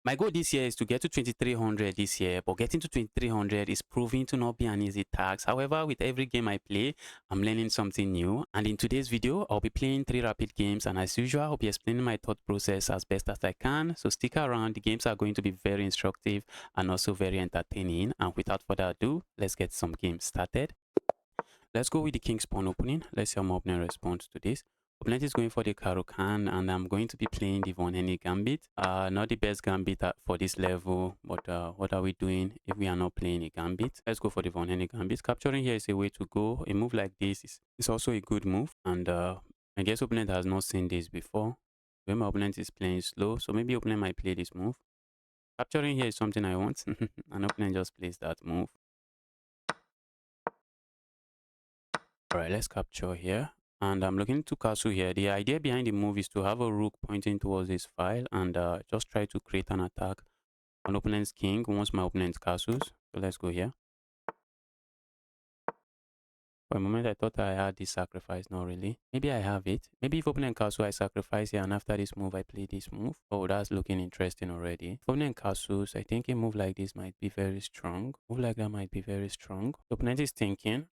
My goal this year is to get to 2300 this year, but getting to 2300 is proving to not be an easy task. However, with every game I play, I'm learning something new. And in today's video, I'll be playing 3 rapid games, and as usual, I'll be explaining my thought process as best as I can. So stick around. The games are going to be very instructive and also very entertaining. And without further ado, let's get some games started. Let's go with the king's pawn opening. Let's see how my opponent responds to this. Opponent is going for the Caro-Kann, and I'm going to be playing the Von Hennig Gambit. Not the best Gambit for this level, but what are we doing if we are not playing a Gambit? Let's go for the Von Hennig Gambit. Capturing here is a way to go. A move like this is also a good move, and I guess opponent has not seen this before. When my opponent is playing slow, so maybe opponent might play this move. Capturing here is something I want, and opponent just plays that move. Alright, let's capture here. And I'm looking to castle here. The idea behind the move is to have a rook pointing towards this file and just try to create an attack on opponent's king once my opponent castles. So let's go here. For a moment, I thought I had this sacrifice. Not really. Maybe I have it. Maybe if opponent castles, I sacrifice here, and after this move, I play this move. Oh, that's looking interesting already. If opponent castles, I think a move like this might be very strong. Move like that might be very strong. The opponent is thinking.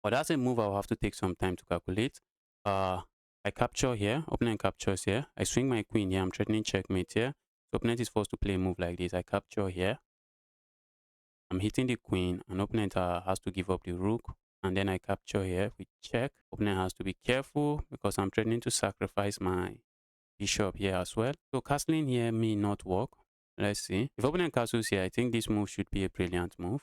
But that's a move I'll have to take some time to calculate. I capture here, opponent captures here. I swing my queen here, I'm threatening checkmate here. So opponent is forced to play a move like this. I capture here. I'm hitting the queen, and opponent has to give up the rook. And then I capture here with check. Opponent has to be careful because I'm threatening to sacrifice my bishop here as well. So castling here may not work. Let's see. If opponent castles here, I think this move should be a brilliant move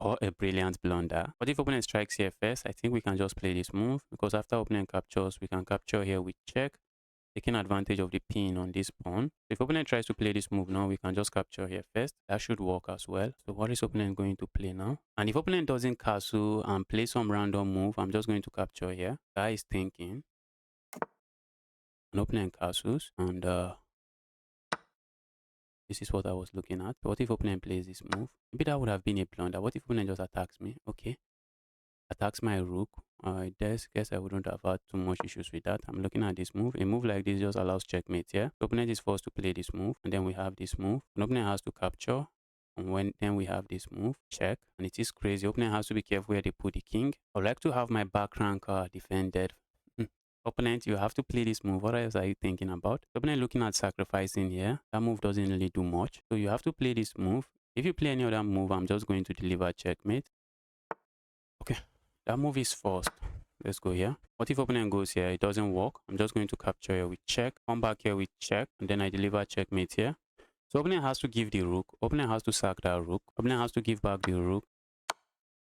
or a brilliant blunder. But if opponent strikes here first, I think we can just play this move because after opponent captures, we can capture here with check, taking advantage of the pin on this pawn. So if opponent tries to play this move now, we can just capture here first. That should work as well. So what is opponent going to play now? And if opponent doesn't castle and play some random move, I'm just going to capture here. Guy is thinking. And opponent castles, and this is what I was looking at. What if opponent plays this move? Maybe that would have been a blunder. What if opponent just attacks me? Okay. Attacks my rook. I guess I wouldn't have had too much issues with that. I'm looking at this move. A move like this just allows checkmate here. The opponent is forced to play this move. And then we have this move. An opponent has to capture. And then we have this move. Check. And it is crazy. Opponent has to be careful where they put the king. I would like to have my back rank defended. Opponent, you have to play this move. What else are you thinking about? Opponent looking at sacrificing here. That move doesn't really do much. So you have to play this move. If you play any other move, I'm just going to deliver checkmate. Okay, that move is forced. Let's go here. What if opponent goes here? It doesn't work. I'm just going to capture here with check. Come back here with check. And then I deliver checkmate here. So opponent has to give the rook. Opponent has to sack that rook. Opponent has to give back the rook.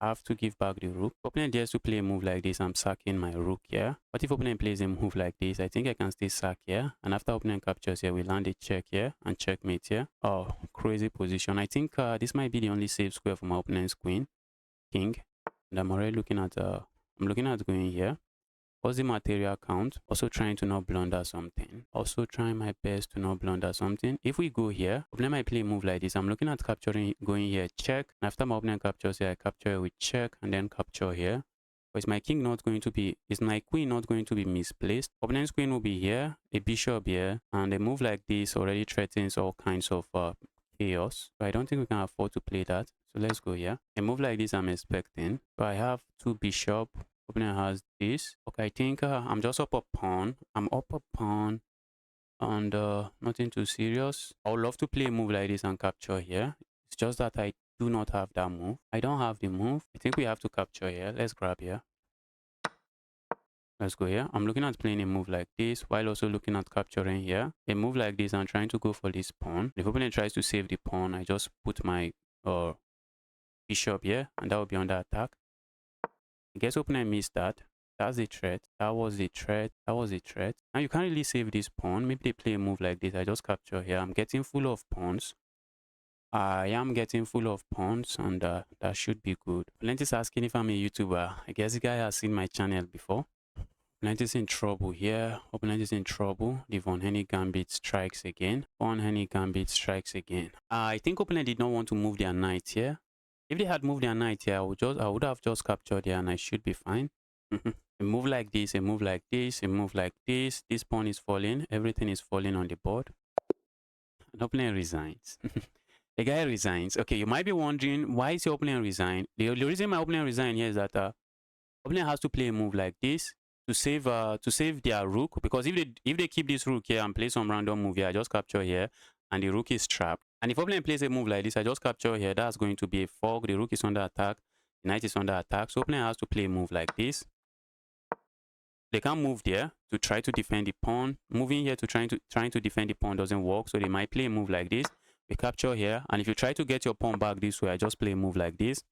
I have to give back the rook. Opponent dares to play a move like this. I'm sacking my rook here. What if opponent plays a move like this? I think I can still sack here. And after opponent captures here, we land a check here and checkmate here. Oh, crazy position. I think this might be the only safe square for my opponent's queen, king. And I'm already looking at going here. What's the material count? Also trying to not blunder something. Also trying my best to not blunder something. If we go here, opponent might play a move like this. I'm looking at capturing, going here, check. And after my opponent captures here, I capture with check and then capture here. But is my king not going to be, is my queen not going to be misplaced? Opponent's queen will be here, a bishop here, and a move like this already threatens all kinds of chaos. So I don't think we can afford to play that. So let's go here. A move like this I'm expecting. So I have two bishop. Opponent has this. Okay, I think I'm just up a pawn. I'm up a pawn and nothing too serious. I would love to play a move like this and capture here. It's just that I do not have that move. I don't have the move. I think we have to capture here. Let's grab here. Let's go here. I'm looking at playing a move like this while also looking at capturing here. A move like this, I'm trying to go for this pawn. If opponent tries to save the pawn, I just put my bishop here and that will be under attack. I guess opponent missed that. That's the threat. That was the threat. That was the threat. Now you can't really save this pawn. Maybe they play a move like this. I just capture here. I'm getting full of pawns. I am getting full of pawns and that should be good. Plenty's asking if I'm a YouTuber. I guess the guy has seen my channel before. Opponent is in trouble here. Opponent is in trouble. The Von Hennig Gambit strikes again. Von Hennig Gambit strikes again. I think opponent did not want to move their knight here. If they had moved their knight here, I would have just captured here and I should be fine. A move like this, a move like this, a move like this. This pawn is falling. Everything is falling on the board. An opponent resigns. The guy resigns. Okay, you might be wondering, why is your opponent resign? The reason my opponent resign here is that opponent has to play a move like this to save their rook, because if they keep this rook here and play some random move here, I just capture here and the rook is trapped. And if opponent plays a move like this, I just capture here, that's going to be a fork. The rook is under attack, the knight is under attack, so opponent has to play a move like this. They can't move there to try to defend the pawn. Moving here to trying to defend the pawn doesn't work, so they might play a move like this. We capture here, and if you try to get your pawn back this way, I just play a move like this.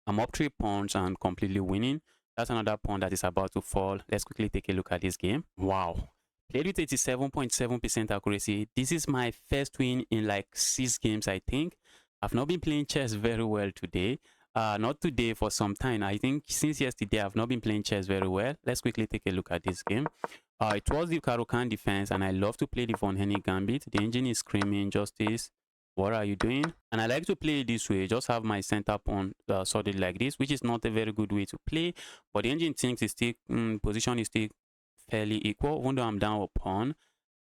I'm up 3 pawns and completely winning. That's another pawn that is about to fall. Let's quickly take a look at this game. Wow. Played with 87.7% accuracy. This is my first win in like 6 games, I think. I've not been playing chess very well today. Not today, for some time. I think since yesterday, I've not been playing chess very well. Let's quickly take a look at this game. It was the Caro-Kann defense, and I love to play the von Hennig Gambit. The engine is screaming, "Justice, what are you doing?" And I like to play it this way, just have my center pawn sorted like this, which is not a very good way to play, but the engine thinks it's still position is still fairly equal, even though I'm down a pawn.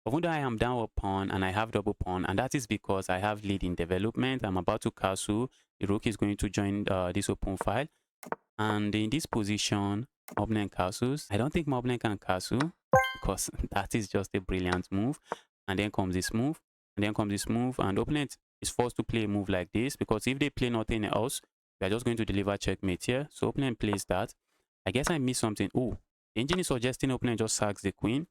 Even though I am down a pawn and I have double pawn, and that is because I have lead in development. I'm about to castle. The rook is going to join this open file, and in this position, opponent castles. I don't think my opponent can castle, because that is just a brilliant move. And then comes this move, and then comes this move, and opponent is forced to play a move like this, because if they play nothing else, we are just going to deliver checkmate here. So opponent plays that. I guess I missed something. Oh, the engine is suggesting opponent just sacks the queen.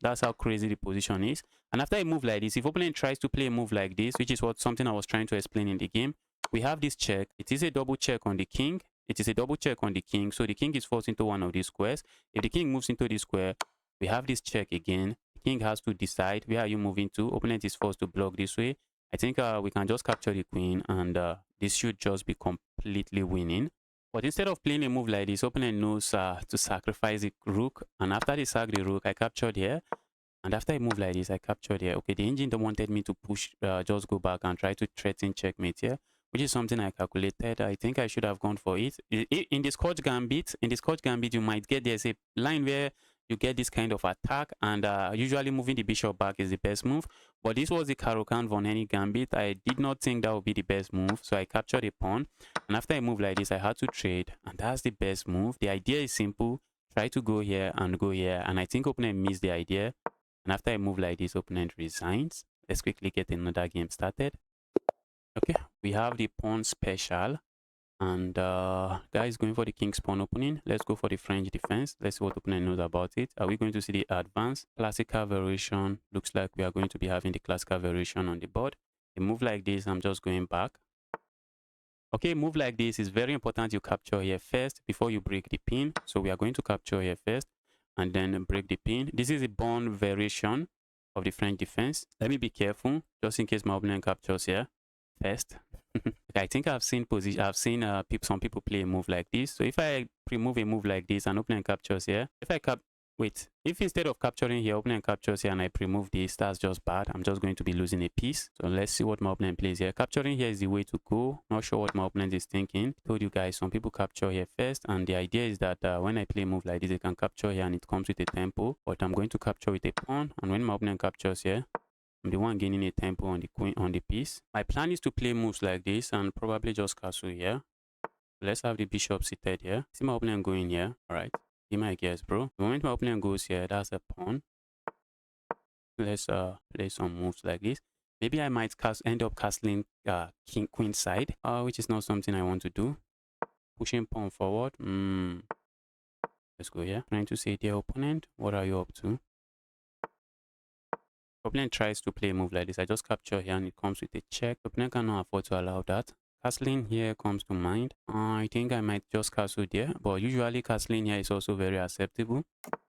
That's how crazy the position is. And after a move like this, if opponent tries to play a move like this, which is something I was trying to explain in the game, we have this check. It is a double check on the king. It is a double check on the king. So the king is forced into one of these squares. If the king moves into this square, we have this check again. The king has to decide, where are you moving to? Opponent is forced to block this way. I think we can just capture the queen, and this should just be completely winning. But instead of playing a move like this, opponent knows to sacrifice the rook. And after they sack the rook, I captured here. And after a move like this, I captured here. Okay, the engine don't wanted me to push, just go back and try to threaten checkmate here, which is something I calculated. I think I should have gone for it. In the Scotch Gambit, you might get, there's a line where you get this kind of attack, and usually moving the bishop back is the best move. But this was the Caro-Kann von Hennig Gambit. I did not think that would be the best move, so I captured a pawn. And after a move like this, I had to trade, and that's the best move. The idea is simple. Try to go here and go here, and I think opponent missed the idea. And after a move like this, opponent resigns. Let's quickly get another game started. Okay, we have the pawn special, and guy is going for the king's pawn opening. Let's go for the French defense. Let's see what opponent knows about it. Are we going to see the advanced classical variation? Looks like we are going to be having the classical variation on the board. A move like this, I'm just going back. Okay, move like this is very important. You capture here first before you break the pin. So we are going to capture here first and then break the pin. This is a bond variation of the French defense. Let me be careful just in case my opponent captures here first. I think I've seen some people play a move like this. So if I remove a move like this and opponent captures here, if instead of capturing here, opponent captures here and I pre-move this, that's just bad. I'm just going to be losing a piece. So let's see what my opponent plays here. Capturing here is the way to go. Not sure what my opponent is thinking. Told you guys, some people capture here first, and the idea is that when I play a move like this, they can capture here and it comes with a tempo. But I'm going to capture with a pawn, and when my opponent captures here, I'm the one gaining a tempo on the queen, on the piece. My plan is to play moves like this and probably just castle here. Let's have the bishop seated here. See my opponent going here. All right. Be my guess, bro. The moment my opponent goes here, that's a pawn. Let's play some moves like this. Maybe I might end up castling king queen side, which is not something I want to do. Pushing pawn forward. Let's go here. Trying to say, dear opponent, what are you up to? Opponent tries to play a move like this. I just capture here and it comes with a check. Opponent cannot afford to allow that. Castling here comes to mind. I think I might just castle there, but usually castling here is also very acceptable.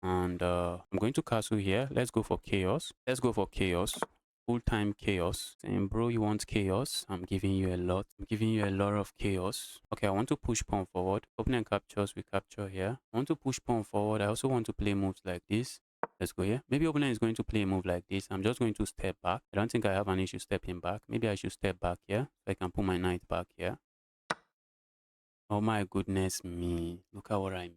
And I'm going to castle here. Let's go for chaos. Let's go for chaos. Full-time chaos. Saying, bro, you want chaos? I'm giving you a lot. I'm giving you a lot of chaos. Okay, I want to push pawn forward. Opponent captures, we capture here. I want to push pawn forward. I also want to play moves like this. Let's go here. Maybe opponent is going to play a move like this. I'm just going to step back. I don't think I have an issue stepping back. Maybe I should step back here so I can put my knight back here. Oh my goodness me. Look at what I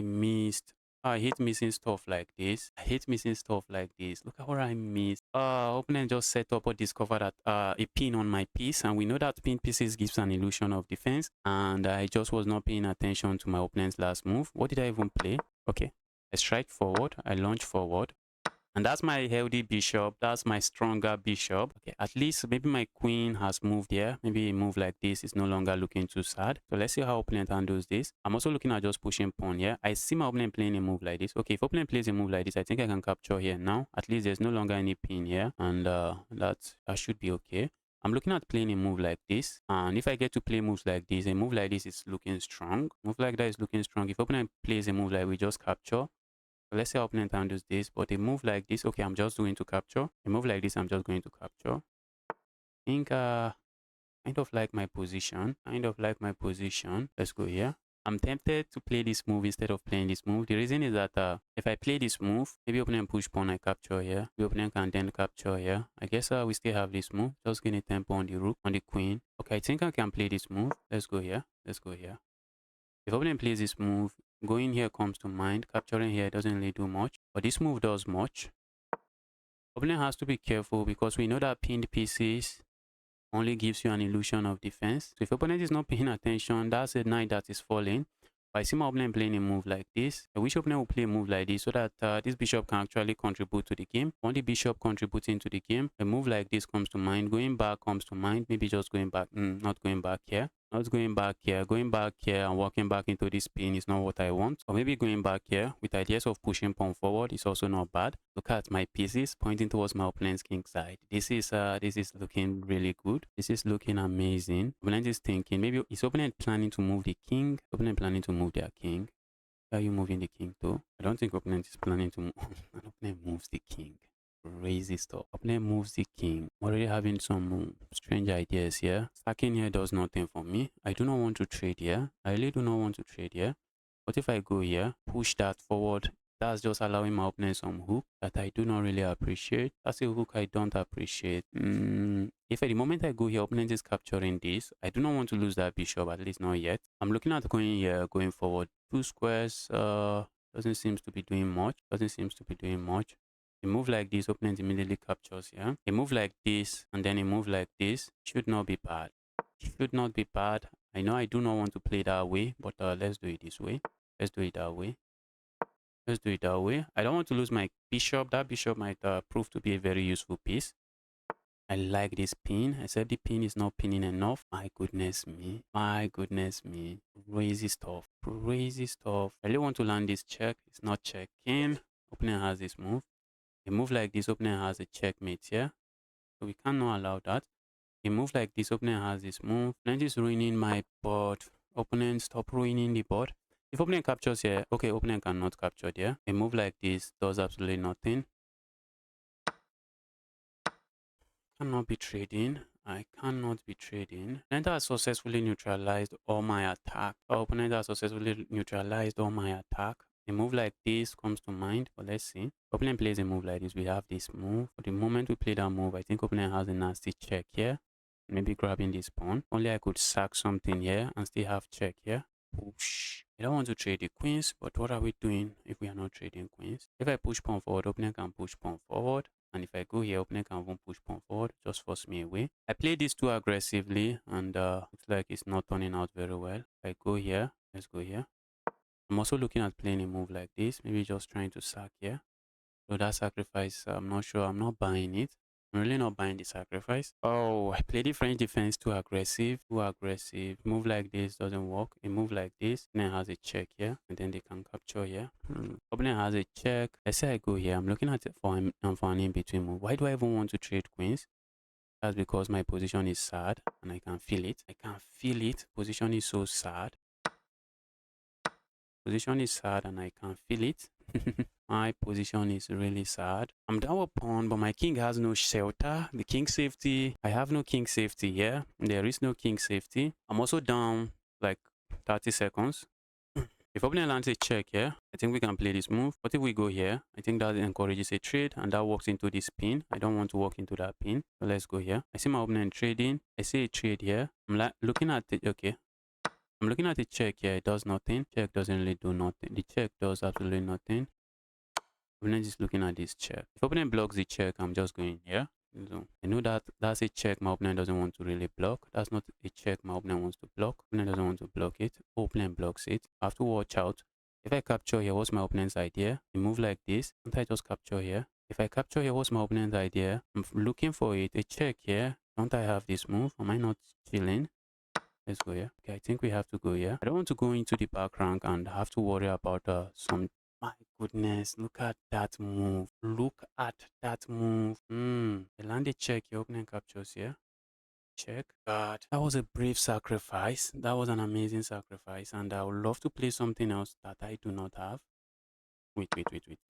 missed. I hate missing stuff like this. I hate missing stuff like this. Look at what I missed. Opponent just set up or discovered that a pin on my piece, and we know that pin pieces gives an illusion of defense. And I just was not paying attention to my opponent's last move. What did I even play? Okay, I strike forward. I launch forward. And that's my healthy bishop. That's my stronger bishop. Okay, at least maybe my queen has moved here. Maybe a move like this is no longer looking too sad. So let's see how opponent handles this. I'm also looking at just pushing pawn here. I see my opponent playing a move like this. Okay, if opponent plays a move like this, I think I can capture here now. At least there's no longer any pin here. And that should be okay. I'm looking at playing a move like this. And if I get to play moves like this, a move like this is looking strong. Move like that is looking strong. If opponent plays a move like we just capture, let's say our opponent handles this, but a move like this, okay, I'm just going to capture. A move like this, I'm just going to capture. I think kind of like my position. Kind of like my position. Let's go here. I'm tempted to play this move instead of playing this move. The reason is that if I play this move, maybe opponent push pawn, I capture here. The opponent can then capture here. I guess we still have this move. Just gain a tempo on the rook, on the queen. Okay, I think I can play this move. Let's go here. Let's go here. If opponent plays this move, going here comes to mind. Capturing here doesn't really do much, but this move does much. Opponent has to be careful because we know that pinned pieces only gives you an illusion of defense. So if opponent is not paying attention, that's a knight that is falling. But I see my opponent playing a move like this. I wish opponent would play a move like this so that this bishop can actually contribute to the game. When the bishop contributing to the game, a move like this comes to mind. Going back comes to mind. Maybe just going back. Not going back here. Not going back here. Going back here and walking back into this pin is not what I want. Or maybe going back here with ideas of pushing pawn forward is also not bad. Look at my pieces pointing towards my opponent's king side. This is looking really good. This is looking amazing. Opponent is thinking, maybe is opponent planning to move the king? Opponent planning to move their king. Are you moving the king too? I don't think opponent is planning to move. An opponent moves the king. Crazy stuff. Opponent moves the king. I'm already having some strange ideas here. Stacking here does nothing for me. I do not want to trade here. I really do not want to trade here. But if I go here, push that forward, that's just allowing my opponent some hook that I do not really appreciate. That's a hook I don't appreciate. If at the moment I go here, opponent is capturing this, I do not want to lose that bishop, at least not yet. I'm looking at going here, going forward. Two squares doesn't seem to be doing much. Doesn't seem to be doing much. A move like this, opponent immediately captures here. A move like this, and then a move like this should not be bad. Should not be bad. I know I do not want to play that way, but let's do it this way. Let's do it that way. Let's do it that way. I don't want to lose my bishop. That bishop might prove to be a very useful piece. I like this pin, except the pin is not pinning enough. My goodness me. My goodness me. Crazy stuff. Crazy stuff. I really want to land this check. It's not checking. Opponent has this move. A move like this, opponent has a checkmate here. So we cannot allow that. A move like this, opponent has this move. Opponent is ruining my board. Opponent, stop ruining the board. If opponent captures here, okay, opponent cannot capture there. A move like this does absolutely nothing. Cannot be trading. I cannot be trading. Opponent has successfully neutralized all my attack. Opponent has successfully neutralized all my attack. A move like this comes to mind, but let's see. Opponent plays a move like this. We have this move. For the moment we play that move, I think opponent has a nasty check here. Maybe grabbing this pawn. Only I could sack something here and still have check here. Push. I don't want to trade the queens, but what are we doing if we are not trading queens? If I push pawn forward, opponent can push pawn forward. And if I go here, opponent can even push pawn forward, just force me away. I play this too aggressively and looks like it's not turning out very well. If I go here, let's go here. I'm also looking at playing a move like this, maybe just trying to sack here. So that sacrifice, I'm not sure, I'm not buying it. I'm really not buying the sacrifice. Oh, I played the French defense too aggressive, too aggressive. Move like this doesn't work. A move like this, then has a check here, and then they can capture here. Opponent has a check. Let's say I go here. I'm looking at it for an in-between move. Why do I even want to trade queens? That's because my position is sad, and I can feel it. I can feel it. Position is so sad. Position is sad, and I can feel it. My position is really sad. I'm down a pawn, but my king has no shelter. The king safety, I have no king safety here. There is no king safety. I'm also down like 30 seconds. If opponent lands a check here, I think we can play this move. But if we go here, I think that encourages a trade and that walks into this pin. I don't want to walk into that pin. So let's go here. I see my opponent trading. I see a trade here. I'm like looking at it. Okay. I'm looking at the check here. It does nothing. Check doesn't really do nothing. The check does absolutely nothing. Opponent is looking at this check. If opponent blocks the check, I'm just going here. So I know that that's a check my opponent doesn't want to really block. That's not a check my opponent wants to block. Opponent doesn't want to block it. Opponent blocks it. I have to watch out. If I capture here, what's my opponent's idea? A move like this. Can't I just capture here? If I capture here, what's my opponent's idea? I'm looking for it. A check here. Don't I have this move? Am I not chilling? Let's go here. Okay, I think we have to go here. I don't want to go into the back rank and have to worry about some. My goodness, look at that move. Look at that move. I landed check. Your opponent captures here. Check. God, that was a brave sacrifice. That was an amazing sacrifice. And I would love to play something else that I do not have. Wait.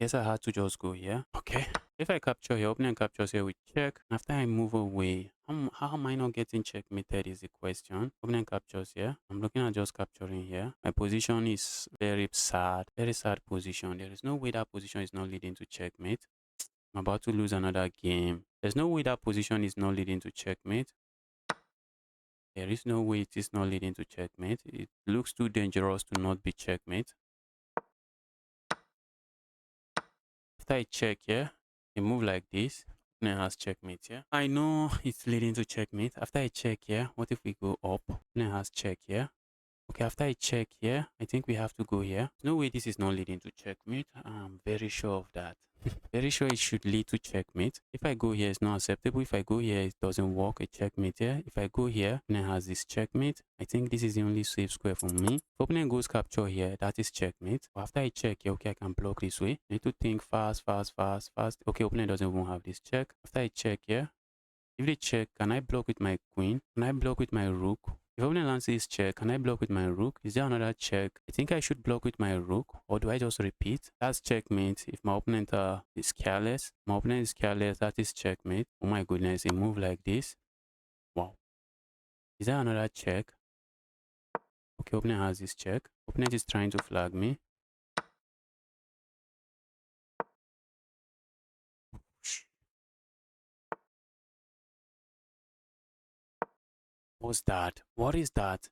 Guess I had to just go here. Okay. If I capture here, opponent captures here with check. After I move away, how am I not getting checkmated is the question. Opponent captures here. I'm looking at just capturing here. My position is very sad. Very sad position. There is no way that position is not leading to checkmate. I'm about to lose another game. There's no way that position is not leading to checkmate. There is no way it is not leading to checkmate. It looks too dangerous to not be checkmate. After I check here, a move like this, opponent has checkmate here. I know it's leading to checkmate. After I check here, what if we go up? Opponent has check here. Okay, after I check here, I think we have to go here. No way this is not leading to checkmate. I'm very sure of that. Very sure it should lead to checkmate. If I go here, it's not acceptable. If I go here, it doesn't work. A checkmate here. If I go here, opponent has this checkmate. I think this is the only safe square for me. If opponent goes capture here, that is checkmate. But after I check here, okay, I can block this way. I need to think fast. Okay, opponent doesn't even have this check. After I check here, if they check, can I block with my queen? Can I block with my rook? If opponent lands this check, can I block with my rook? Is there another check? I think I should block with my rook, or do I just repeat? That's checkmate. If my opponent is careless, that is checkmate. Oh my goodness, a move like this. Wow. Is there another check? Okay, opponent has this check. Opponent is trying to flag me. What's that? What is that?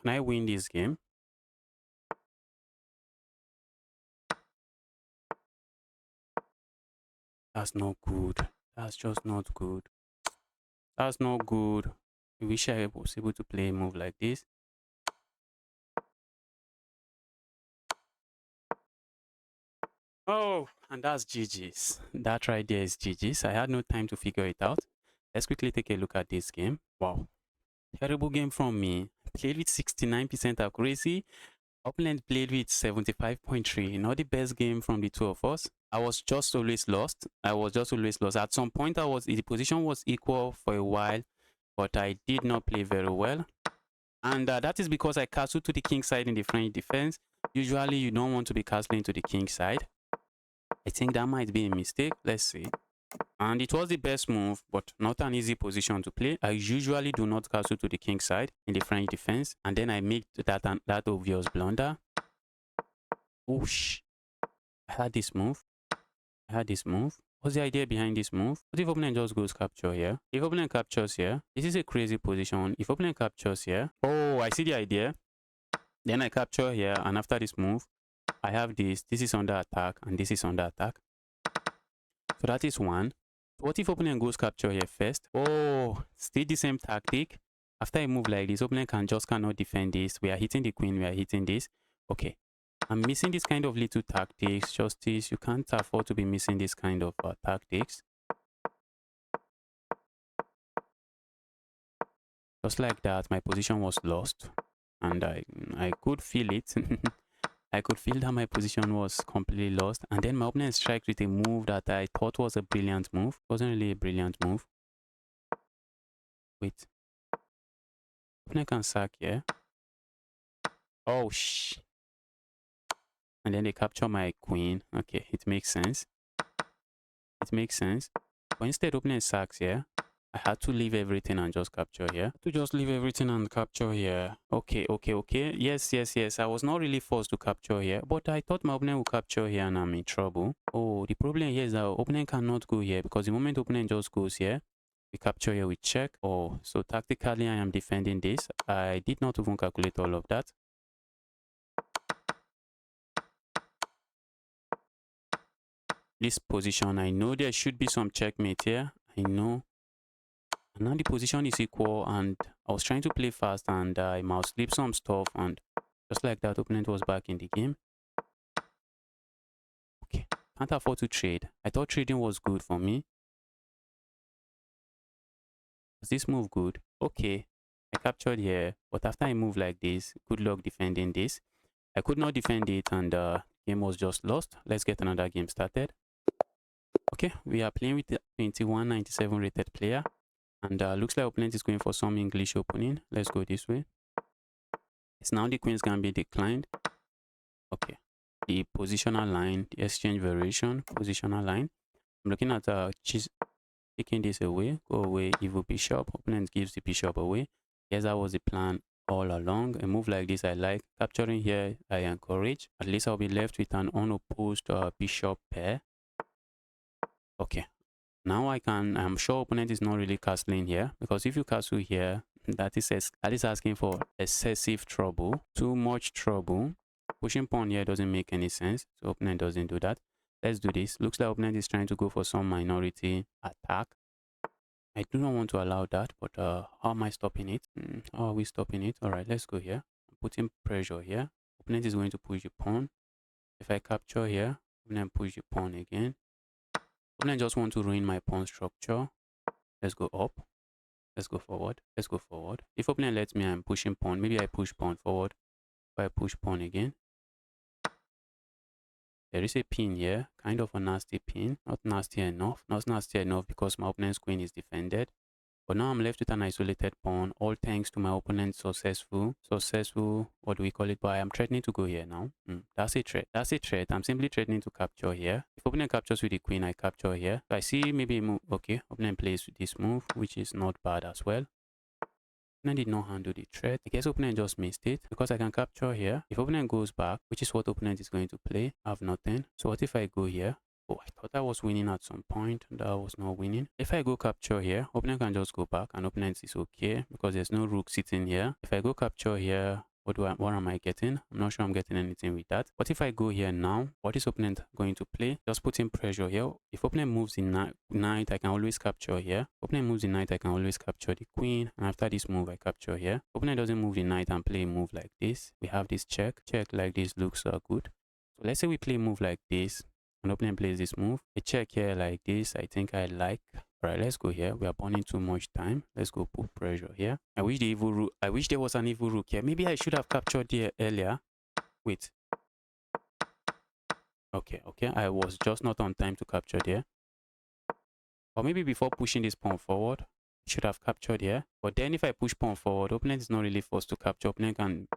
Can I win this game? That's not good. That's just not good. That's not good. I wish I was able to play a move like this. Oh, and that's GG's. That right there is GG's. I had no time to figure it out. Let's quickly take a look at this game. Wow. Terrible game from me. Played with 69% accuracy. Opponent played with 75.3. Not the best game from the two of us. I was just always lost. At some point, the position was equal for a while, but I did not play very well. And that is because I castled to the king side in the French defense. Usually, you don't want to be castling to the king side. I think that might be a mistake. Let's see. And it was the best move, but not an easy position to play. I usually do not castle to the king side in the French defense, and then I make that obvious blunder. Whoosh. I had this move. What's the idea behind this move? What if opponent just goes capture here? If opponent captures here, this is a crazy position. If opponent captures here, oh, I see the idea. Then I capture here, and after this move, I have this. This is under attack, and this is under attack. So that is one. What if opponent goes capture here first? Oh, still the same tactic. After I move like this, opponent cannot defend this. We are hitting the queen, we are hitting this. Okay. I'm missing this kind of little tactics. Justice, you can't afford to be missing this kind of tactics. Just like that, my position was lost. And I could feel it. I could feel that my position was completely lost. And then my opponent strikes with a move that I thought was a brilliant move. It wasn't really a brilliant move. Wait. Opponent can sack here. Oh, and then they capture my queen. Okay, it makes sense. But instead, opponent sacks here. I had to leave everything and just capture here. To just leave everything and capture here. Okay. Yes. I was not really forced to capture here, but I thought my opponent would capture here and I'm in trouble. Oh, the problem here is that opponent cannot go here because the moment opponent just goes here, we capture here, we check. Oh, so tactically I am defending this. I did not even calculate all of that. This position, I know there should be some checkmate here. I know. And now the position is equal and I was trying to play fast and I mouse slip some stuff and just like that, opponent was back in the game. Okay, can't afford to trade. I thought trading was good for me. Was this move good? Okay, I captured here, but after I move like this, good luck defending this. I could not defend it and game was just lost. Let's get another game started. Okay, we are playing with the 2197 rated player. And looks like opponent is going for some English opening. Let's go this way. It's now the Queen's Gambit declined. Okay. The positional line, the exchange variation, positional line. I'm looking at taking this away. Go away, evil bishop. Opponent gives the bishop away. Yes, that was the plan all along. A move like this I like. Capturing here, I encourage. At least I'll be left with an unopposed bishop pair. Okay. Now I'm sure opponent is not really castling here because if you castle here, that is asking for excessive trouble, too much trouble. Pushing pawn here doesn't make any sense, so opponent doesn't do that. Let's do this. Looks like opponent is trying to go for some minority attack. I do not want to allow that, but how am I stopping it? How are we stopping it? All right, let's go here. I'm putting pressure here. Opponent is going to push the pawn. If I capture here, opponent push the pawn again. Opponent just want to ruin my pawn structure. Let's go up. Let's go forward. Let's go forward. If opponent lets me, I'm pushing pawn. Maybe I push pawn forward. If I push pawn again. There is a pin here. Kind of a nasty pin. Not nasty enough. Not nasty enough because my opponent's queen is defended. But now I'm left with an isolated pawn, all thanks to my opponent's successful, what do we call it? But I am threatening to go here now. That's a threat. That's a threat. I'm simply threatening to capture here. If opponent captures with the queen, I capture here. So I see maybe a move. Okay, opponent plays with this move, which is not bad as well. Opponent did not handle the threat. I guess opponent just missed it because I can capture here. If opponent goes back, which is what opponent is going to play, I have nothing. So what if I go here? Oh, I thought I was winning at some point. That was not winning. If I go capture here, opponent can just go back and opponent is okay because there's no rook sitting here. If I go capture here, what am I getting? I'm not sure I'm getting anything with that. What if I go here now? What is opponent going to play? Just putting pressure here. If opponent moves the knight, I can always capture here. Opponent moves the knight, I can always capture the queen. And after this move, I capture here. Opponent doesn't move the knight and play a move like this. We have this check. Check like this looks good. So let's say we play a move like this. And opponent plays this move. A check here like this, I think I like. All right, let's go here. We are burning too much time. Let's go put pressure here. I wish there was an evil rook here. Maybe I should have captured here earlier. Wait. Okay. I was just not on time to capture there. Or maybe before pushing this pawn forward, I should have captured here. But then if I push pawn forward, opponent is not really forced to capture. Opponent can...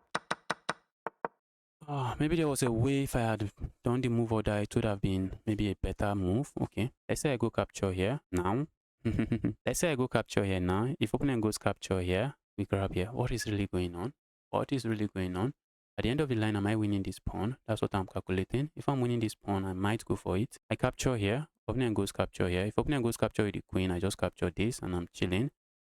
maybe there was a way if I had done the move or that it would have been maybe a better move. Okay. Let's say I go capture here now. Let's say I go capture here now. If opponent goes capture here, we grab here. What is really going on? What is really going on? At the end of the line, am I winning this pawn? That's what I'm calculating. If I'm winning this pawn, I might go for it. I capture here. Opponent goes capture here. If opponent goes capture with the queen, I just capture this and I'm chilling.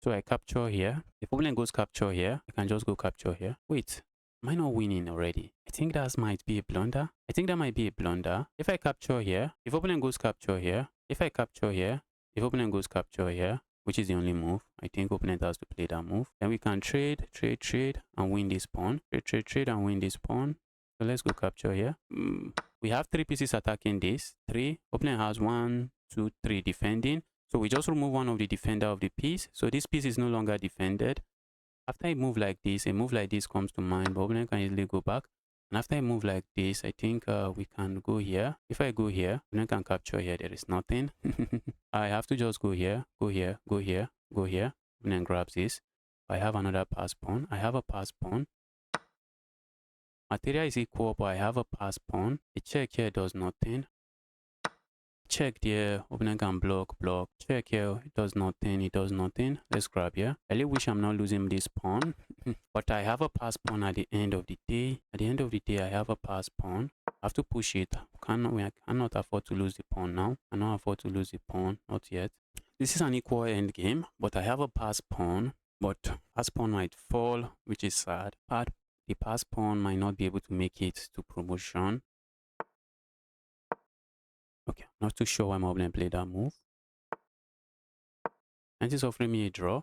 So I capture here. If opponent goes capture here, I can just go capture here. Wait, am I not winning already? I think that might be a blunder. I think that might be a blunder. If I capture here, if opponent goes capture here, if I capture here, if opponent goes capture here, which is the only move, I think opponent has to play that move. Then we can trade, and win this pawn. Trade, and win this pawn. So let's go capture here. We have 3 pieces attacking this. 3. Opponent has 1, 2, 3 defending. So we just remove one of the defender of the piece. So this piece is no longer defended. After a move like this comes to mind, but opponent can easily go back. And after I move like this, I think we can go here. If I go here, opponent can capture here. There is nothing. I have to just go here, go here, go here, go here. Opponent grabs this. I have another pass pawn. I have a pass pawn. Material is equal, but I have a pass pawn. The check here does nothing. check there, opponent can block. Check here, it does nothing. Let's grab here. I really wish I'm not losing this pawn. But I have a pass pawn at the end of the day. At the end of the day, I have a pass pawn. I have to push it. I cannot afford to lose the pawn now. I cannot afford to lose the pawn, not yet. This is an equal end game, but I have a pass pawn. But pass pawn might fall, which is sad. The pass pawn might not be able to make it to promotion. Okay, not too sure why my opponent played that move. And he's offering me a draw.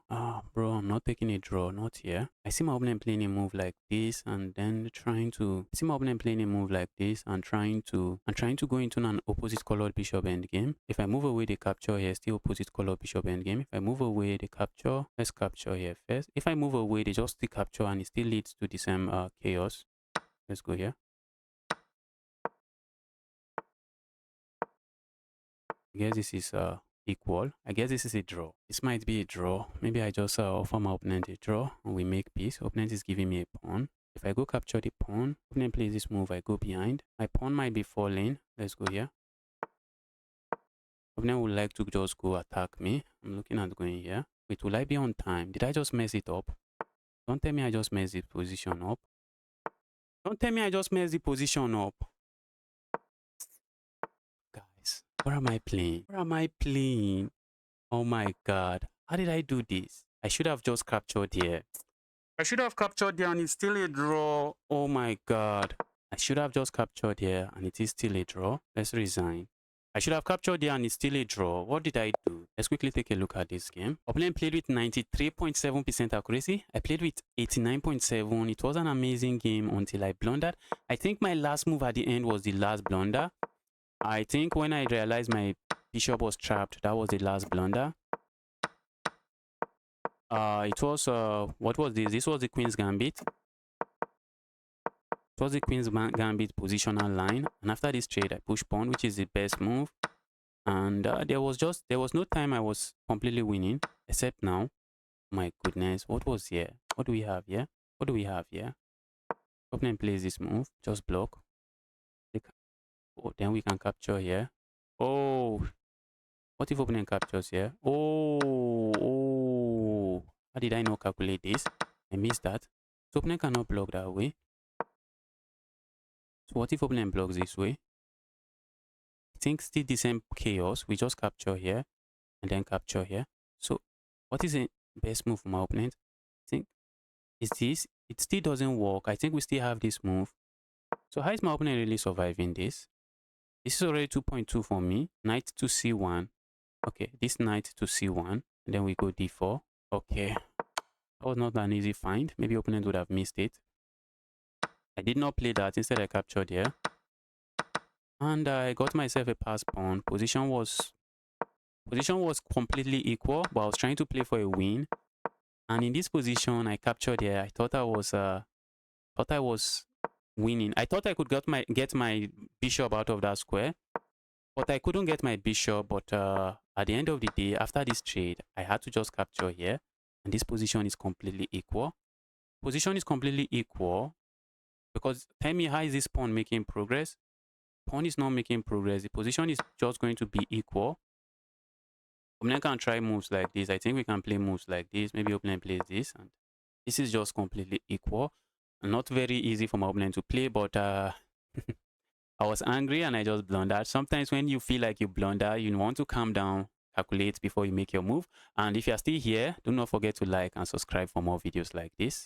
Bro, I'm not taking a draw, not here. I see my opponent playing a move like this and then trying to go into an opposite colored bishop endgame. If I move away the capture here, still opposite colored bishop endgame. If I move away the capture, let's capture here first. If I move away, they just the capture and it still leads to the same chaos. Let's go here. I guess this is equal. I guess this is a draw. This might be a draw. Maybe I just offer my opponent a draw and we make peace. Opponent is giving me a pawn. If I go capture the pawn, opponent plays this move, I go behind. My pawn might be falling. Let's go here. Opponent would like to just go attack me. I'm looking at going here. Wait, will I be on time? Did I just mess it up? Don't tell me I just messed the position up. Don't tell me I just messed the position up. Guys, what am I playing? What am I playing? Oh my god. How did I do this? I should have just captured here. I should have captured here and it's still a draw. Oh my god. I should have just captured here and it is still a draw. Let's resign. I should have captured here and it's still a draw. What did I do? Let's quickly take a look at this game. Opponent played with 93.7% accuracy. I played with 89.7. It was an amazing game until I blundered. I think my last move at the end was the last blunder. I think when I realized my bishop was trapped, that was the last blunder. It was what was this? This was the Queen's Gambit. It was the Queen's Gambit positional line, and after this trade, I push pawn, which is the best move. And there was no time I was completely winning, except now. My goodness, what was here? What do we have here? What do we have here? Opponent plays this move, just block. Oh, then we can capture here. Oh, what if opponent captures here? Oh, how did I not calculate this? I missed that. So opponent cannot block that way. So what if opponent blocks this way? I think still the same chaos. We just capture here and then capture here. So what is the best move for my opponent? I think is this. It still doesn't work. I think we still have this move. So how is my opponent really surviving this? This is already 2.2 for me. Knight to c1. Okay, this knight to c1. And then we go d4. Okay. That was not an easy find. Maybe opponent would have missed it. I did not play that. Instead, I captured here. And I got myself a pass pawn. Position was completely equal, but I was trying to play for a win. And in this position, I captured here. I thought I was winning. I thought I could get my bishop out of that square, but I couldn't get my bishop. But at the end of the day, after this trade, I had to just capture here, and this position is completely equal. Position is completely equal because tell me, how is this pawn making progress? Pawn is not making progress. The position is just going to be equal. Opponent can try moves like this. I think we can play moves like this. Maybe opponent plays this, and this is just completely equal. Not very easy for my opponent to play, but I was angry and I just blundered. Sometimes when you feel like you blunder, you want to calm down, calculate before you make your move. And if you're still here, do not forget to like and subscribe for more videos like this.